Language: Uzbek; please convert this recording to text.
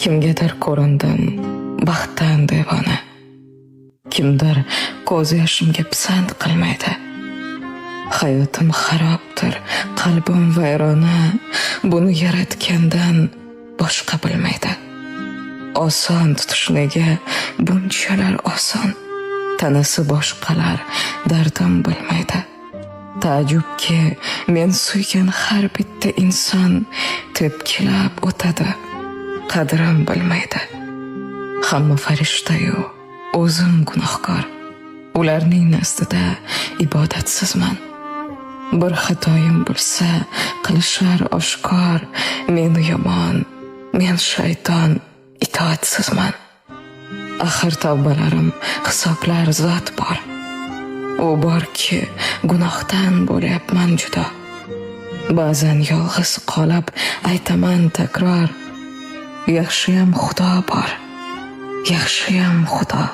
Kimgadir ko'rindim baxtdan devona. Kimdir ko'z yoshimga pisand qilmaydi. Hayotim xarobdir, qalbim vayrona. Buni yaratgandan boshqa bilmaydi. Oson tutish nega bunchalar oson? Tanasi boshqalar dardim bilmaydi. Taajjubki men suygan har bitta inson tepkilab o'tadi, qadrim bilmaydi. Hamma farishta-yu o'zim gunohkor. Ularning nazdida ibodatsizman. Bir xatoyim bo'lsa qilishar oshkor. Men yomon, men shayton, itoatsizman. Axir tavbalarim hisoblar zot bor. U borki gunohdan bo'lyapman judo. Ba'zan yolg'iz qolib aytaman takror, yaxshiyam Xudo bor, yaxshiyam Xudo.